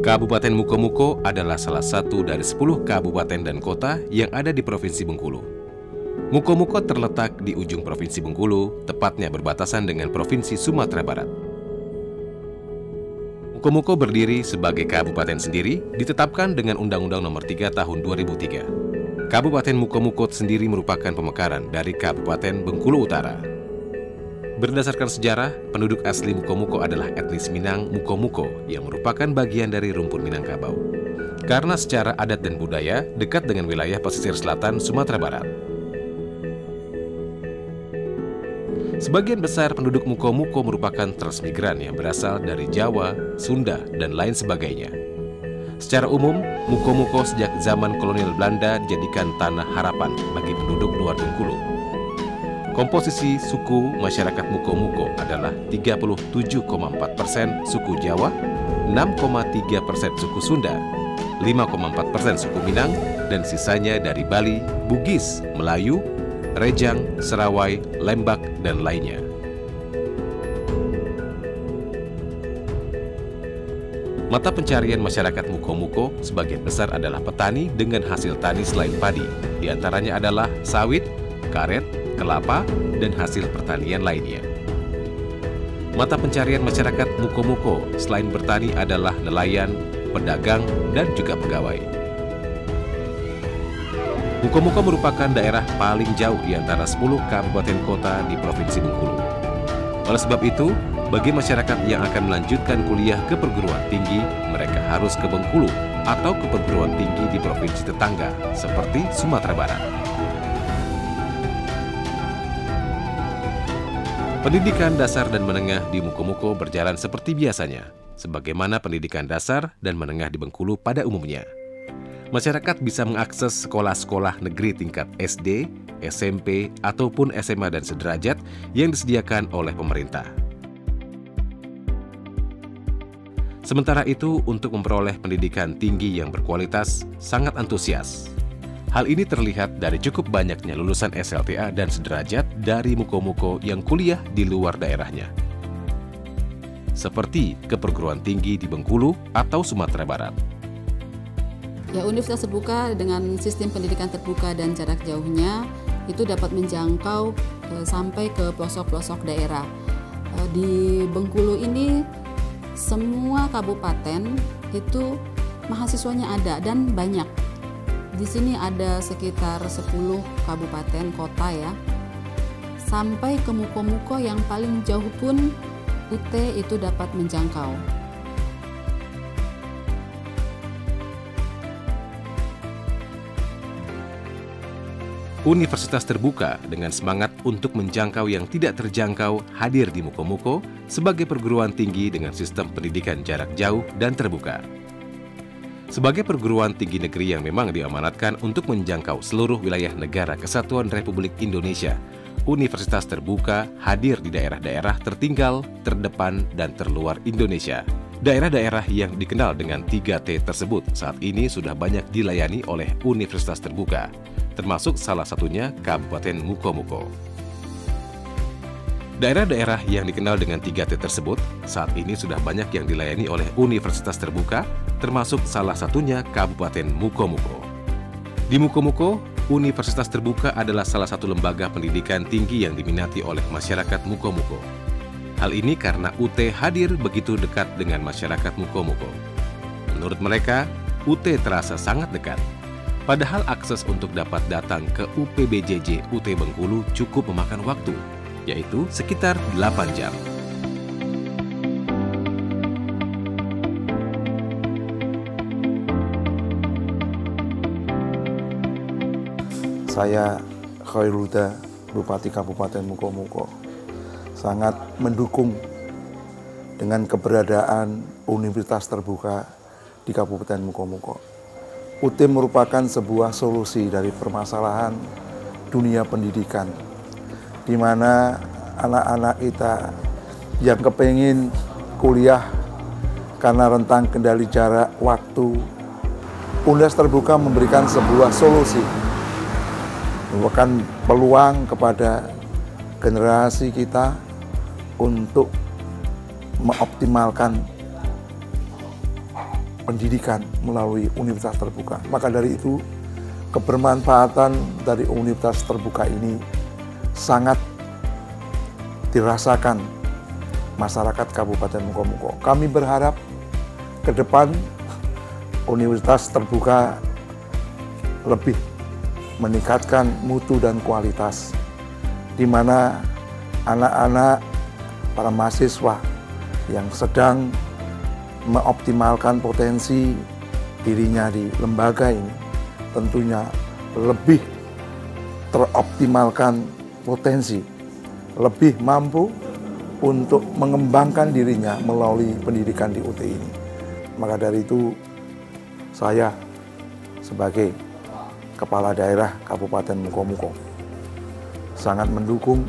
Kabupaten Mukomuko adalah salah satu dari 10 kabupaten dan kota yang ada di Provinsi Bengkulu. Mukomuko terletak di ujung Provinsi Bengkulu, tepatnya berbatasan dengan Provinsi Sumatera Barat. Mukomuko berdiri sebagai kabupaten sendiri, ditetapkan dengan Undang-Undang Nomor 3 Tahun 2003. Kabupaten Mukomuko sendiri merupakan pemekaran dari Kabupaten Bengkulu Utara. Berdasarkan sejarah, penduduk asli Mukomuko adalah etnis Minang Mukomuko yang merupakan bagian dari rumpun Minangkabau. Karena secara adat dan budaya dekat dengan wilayah pesisir selatan Sumatera Barat. Sebagian besar penduduk Mukomuko merupakan transmigran yang berasal dari Jawa, Sunda, dan lain sebagainya. Secara umum, Mukomuko sejak zaman kolonial Belanda dijadikan tanah harapan bagi penduduk luar Bengkulu. Komposisi suku masyarakat Mukomuko adalah 37,4% suku Jawa, 6,3% suku Sunda, 5,4% suku Minang, dan sisanya dari Bali, Bugis, Melayu, Rejang, Serawai, Lembak, dan lainnya. Mata pencarian masyarakat Mukomuko sebagian besar adalah petani dengan hasil tani selain padi. Di antaranya adalah sawit, karet, kelapa, dan hasil pertanian lainnya. Mata pencarian masyarakat Mukomuko selain bertani adalah nelayan, pedagang, dan juga pegawai. Mukomuko merupakan daerah paling jauh di antara 10 kabupaten kota di Provinsi Bengkulu. Oleh sebab itu, bagi masyarakat yang akan melanjutkan kuliah ke perguruan tinggi, mereka harus ke Bengkulu atau ke perguruan tinggi di provinsi tetangga, seperti Sumatera Barat. Pendidikan dasar dan menengah di Mukomuko berjalan seperti biasanya, sebagaimana pendidikan dasar dan menengah di Bengkulu pada umumnya. Masyarakat bisa mengakses sekolah-sekolah negeri tingkat SD, SMP, ataupun SMA dan sederajat yang disediakan oleh pemerintah. Sementara itu, untuk memperoleh pendidikan tinggi yang berkualitas, sangat antusias. Hal ini terlihat dari cukup banyaknya lulusan SLTA dan sederajat dari Mukomuko yang kuliah di luar daerahnya. Seperti ke perguruan tinggi di Bengkulu atau Sumatera Barat. Ya, universitas terbuka dengan sistem pendidikan terbuka dan jarak jauhnya itu dapat menjangkau sampai ke pelosok-pelosok daerah. Di Bengkulu ini semua kabupaten itu mahasiswanya ada dan banyak. Di sini ada sekitar 10 kabupaten kota ya. Sampai ke Mukomuko yang paling jauh pun UT itu dapat menjangkau. Universitas terbuka dengan semangat untuk menjangkau yang tidak terjangkau hadir di Mukomuko sebagai perguruan tinggi dengan sistem pendidikan jarak jauh dan terbuka. Sebagai perguruan tinggi negeri yang memang diamanatkan untuk menjangkau seluruh wilayah negara Kesatuan Republik Indonesia, Universitas terbuka hadir di daerah-daerah tertinggal, terdepan, dan terluar Indonesia. Daerah-daerah yang dikenal dengan 3T tersebut saat ini sudah banyak dilayani oleh Universitas terbuka, termasuk salah satunya Kabupaten Mukomuko. Daerah-daerah yang dikenal dengan 3T tersebut saat ini sudah banyak yang dilayani oleh Universitas terbuka, termasuk salah satunya Kabupaten Mukomuko. Di Mukomuko, Universitas Terbuka adalah salah satu lembaga pendidikan tinggi yang diminati oleh masyarakat Mukomuko. Hal ini karena UT hadir begitu dekat dengan masyarakat Mukomuko. Menurut mereka, UT terasa sangat dekat. Padahal akses untuk dapat datang ke UPBJJ UT Bengkulu cukup memakan waktu, yaitu sekitar 8 jam. Saya Khairul Huda, Bupati Kabupaten Mukomuko, sangat mendukung dengan keberadaan Universitas Terbuka di Kabupaten Mukomuko. UT merupakan sebuah solusi dari permasalahan dunia pendidikan, di mana anak-anak kita yang kepingin kuliah karena rentang kendali jarak waktu, Universitas Terbuka memberikan sebuah solusi, memberikan peluang kepada generasi kita untuk mengoptimalkan pendidikan melalui Universitas Terbuka. Maka dari itu, kebermanfaatan dari Universitas Terbuka ini sangat dirasakan masyarakat Kabupaten Mukomuko. Kami berharap ke depan Universitas Terbuka lebih meningkatkan mutu dan kualitas, di mana anak-anak, para mahasiswa yang sedang mengoptimalkan potensi dirinya di lembaga ini tentunya lebih teroptimalkan potensi, lebih mampu untuk mengembangkan dirinya melalui pendidikan di UT ini. Maka dari itu, saya sebagai Kepala Daerah Kabupaten Mukomuko sangat mendukung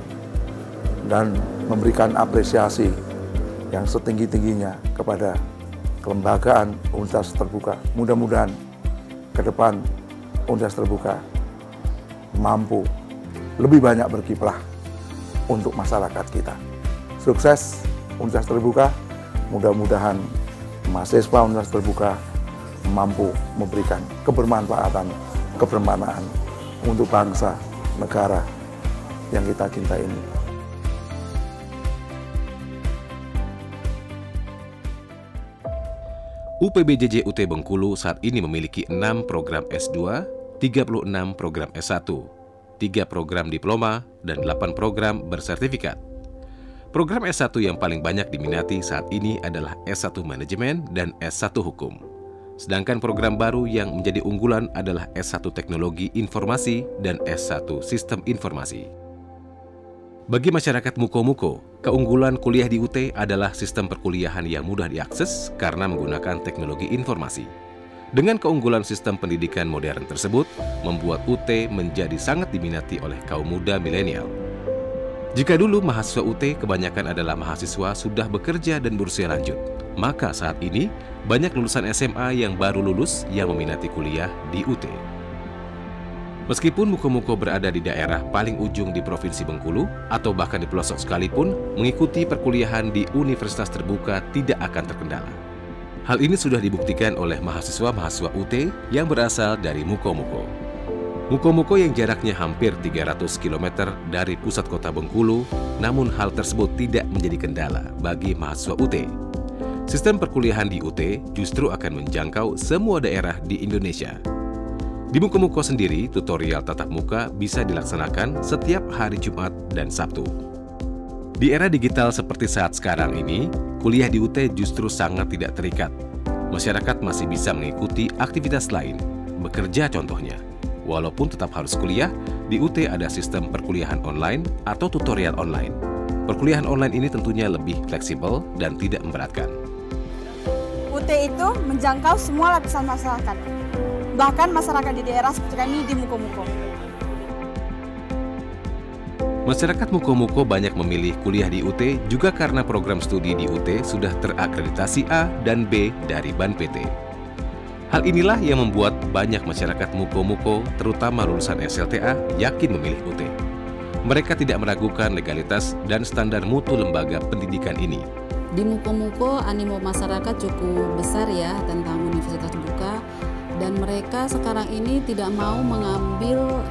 dan memberikan apresiasi yang setinggi-tingginya kepada kelembagaan Universitas Terbuka. Mudah-mudahan ke depan Universitas Terbuka mampu lebih banyak berkiprah untuk masyarakat kita. Sukses Universitas Terbuka, mudah-mudahan mahasiswa Universitas Terbuka mampu memberikan kebermanfaatan, kebermanaan untuk bangsa, negara yang kita cintai ini. UPBJJ UT Bengkulu saat ini memiliki 6 program S2, 36 program S1, 3 program diploma, dan 8 program bersertifikat. Program S1 yang paling banyak diminati saat ini adalah S1 Manajemen dan S1 Hukum. Sedangkan program baru yang menjadi unggulan adalah S1 Teknologi Informasi dan S1 Sistem Informasi. Bagi masyarakat Mukomuko, keunggulan kuliah di UT adalah sistem perkuliahan yang mudah diakses karena menggunakan teknologi informasi. Dengan keunggulan sistem pendidikan modern tersebut, membuat UT menjadi sangat diminati oleh kaum muda milenial. Jika dulu mahasiswa UT kebanyakan adalah mahasiswa sudah bekerja dan berusia lanjut, maka saat ini banyak lulusan SMA yang baru lulus yang meminati kuliah di UT. Meskipun Mukomuko berada di daerah paling ujung di Provinsi Bengkulu atau bahkan di pelosok sekalipun, mengikuti perkuliahan di Universitas Terbuka tidak akan terkendala. Hal ini sudah dibuktikan oleh mahasiswa-mahasiswa UT yang berasal dari Mukomuko. Mukomuko yang jaraknya hampir 300 km dari pusat kota Bengkulu, namun hal tersebut tidak menjadi kendala bagi mahasiswa UT. Sistem perkuliahan di UT justru akan menjangkau semua daerah di Indonesia. Di Mukomuko sendiri, tutorial tatap muka bisa dilaksanakan setiap hari Jumat dan Sabtu. Di era digital seperti saat sekarang ini, kuliah di UT justru sangat tidak terikat. Masyarakat masih bisa mengikuti aktivitas lain, bekerja contohnya. Walaupun tetap harus kuliah, di UT ada sistem perkuliahan online atau tutorial online. Perkuliahan online ini tentunya lebih fleksibel dan tidak memberatkan. UT itu menjangkau semua lapisan masyarakat, bahkan masyarakat di daerah seperti kami di Mukomuko. Masyarakat Mukomuko banyak memilih kuliah di UT juga karena program studi di UT sudah terakreditasi A dan B dari BAN PT. Hal inilah yang membuat banyak masyarakat Mukomuko, terutama lulusan SLTA, yakin memilih UT. Mereka tidak meragukan legalitas dan standar mutu lembaga pendidikan ini. Di Mukomuko, animo masyarakat cukup besar ya tentang Universitas Terbuka. dan mereka sekarang ini tidak mau mengambil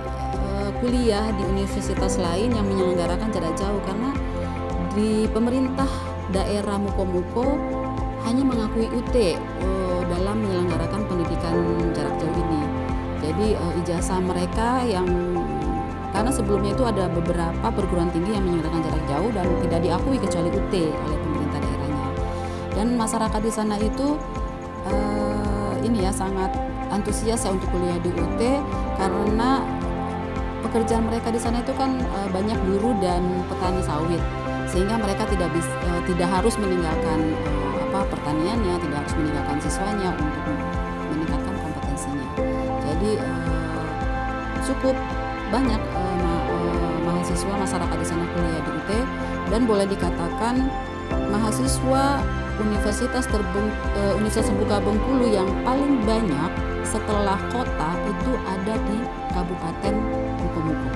kuliah di universitas lain yang menyelenggarakan jarak jauh karena di pemerintah daerah Mukomuko hanya mengakui UT dalam menyelenggarakan pendidikan jarak jauh ini. Jadi ijazah mereka yang karena sebelumnya itu ada beberapa perguruan tinggi yang menyelenggarakan jarak jauh dan tidak diakui kecuali UT oleh pemerintah daerahnya. Dan masyarakat di sana itu sangat antusias untuk kuliah di UT karena pekerjaan mereka di sana itu kan banyak buruh dan petani sawit, sehingga mereka tidak harus meninggalkan pertaniannya, tidak harus meninggalkan siswanya untuk meningkatkan kompetensinya. Jadi cukup banyak mahasiswa masyarakat di sana kuliah di UT, dan boleh dikatakan mahasiswa Universitas Terbuka Bengkulu yang paling banyak setelah kota itu ada di Kabupaten Mukomuko.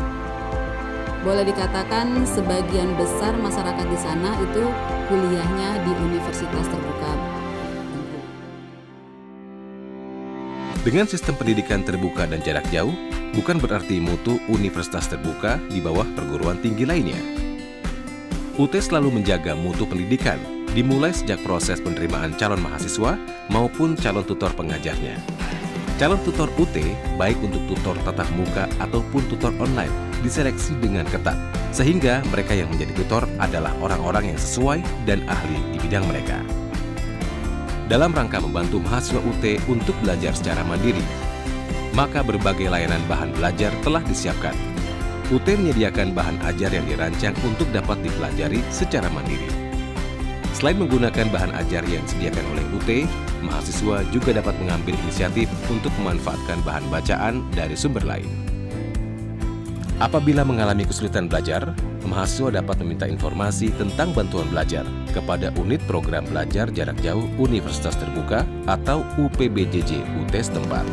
Boleh dikatakan sebagian besar masyarakat di sana itu kuliahnya di Universitas Terbuka Bengkulu. Dengan sistem pendidikan terbuka dan jarak jauh, bukan berarti mutu universitas terbuka di bawah perguruan tinggi lainnya. UT selalu menjaga mutu pendidikan, dimulai sejak proses penerimaan calon mahasiswa maupun calon tutor pengajarnya. Calon tutor UT, baik untuk tutor tatap muka ataupun tutor online, diseleksi dengan ketat, sehingga mereka yang menjadi tutor adalah orang-orang yang sesuai dan ahli di bidang mereka. Dalam rangka membantu mahasiswa UT untuk belajar secara mandiri, maka berbagai layanan bahan belajar telah disiapkan. UT menyediakan bahan ajar yang dirancang untuk dapat dipelajari secara mandiri. Selain menggunakan bahan ajar yang disediakan oleh UT, mahasiswa juga dapat mengambil inisiatif untuk memanfaatkan bahan bacaan dari sumber lain. Apabila mengalami kesulitan belajar, mahasiswa dapat meminta informasi tentang bantuan belajar kepada unit program belajar jarak jauh Universitas Terbuka atau UPBJJ UT setempat.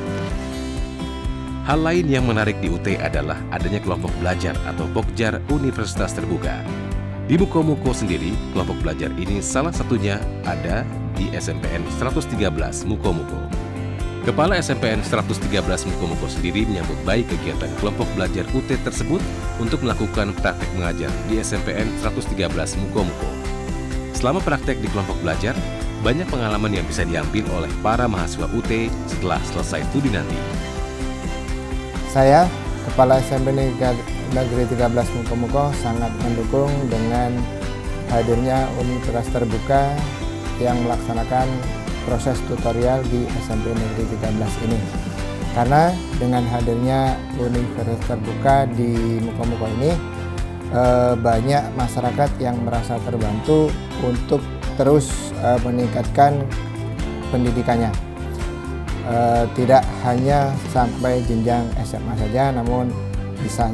Hal lain yang menarik di UT adalah adanya kelompok belajar atau Pokjar Universitas Terbuka. Di Mukomuko sendiri, kelompok belajar ini salah satunya ada di SMPN 113 Mukomuko. Kepala SMPN 113 Mukomuko sendiri menyambut baik kegiatan kelompok belajar UT tersebut untuk melakukan praktek mengajar di SMPN 113 Mukomuko. Selama praktek di kelompok belajar, banyak pengalaman yang bisa diambil oleh para mahasiswa UT setelah selesai studi nanti. Saya, Kepala SMP Negeri 13 Mukomuko, sangat mendukung dengan hadirnya Universitas Terbuka yang melaksanakan proses tutorial di SMP Negeri 13 ini. Karena dengan hadirnya Universitas Terbuka di Mukomuko ini, banyak masyarakat yang merasa terbantu untuk terus meningkatkan pendidikannya. Tidak hanya sampai jenjang SMA saja, namun bisa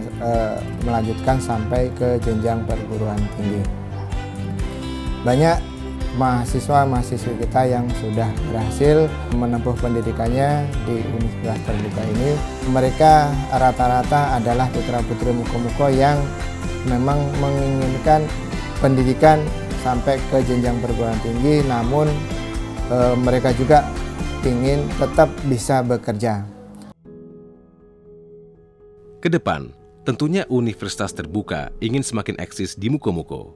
melanjutkan sampai ke jenjang perguruan tinggi. Banyak mahasiswa-mahasiswi kita yang sudah berhasil menempuh pendidikannya di Universitas Terbuka ini. Mereka rata-rata adalah putra-putri Mukomuko yang memang menginginkan pendidikan sampai ke jenjang perguruan tinggi, namun mereka juga ingin tetap bisa bekerja. Kedepan, tentunya Universitas Terbuka ingin semakin eksis di Mukomuko.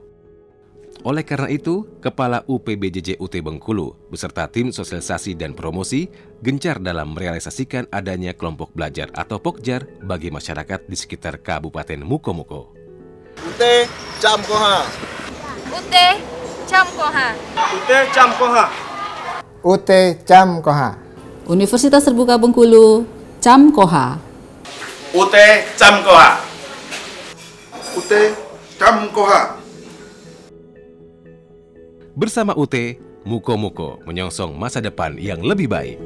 Oleh karena itu, Kepala UPBJJ UT Bengkulu beserta tim sosialisasi dan promosi gencar dalam merealisasikan adanya kelompok belajar atau Pokjar bagi masyarakat di sekitar Kabupaten Mukomuko. UT Camkoha. UT Camkoha. UT Camkoha. UT Camkoha. Universitas Terbuka Bengkulu, Camkoha. UT Camkoha. UT Camkoha. Bersama UT, Mukomuko menyongsong masa depan yang lebih baik.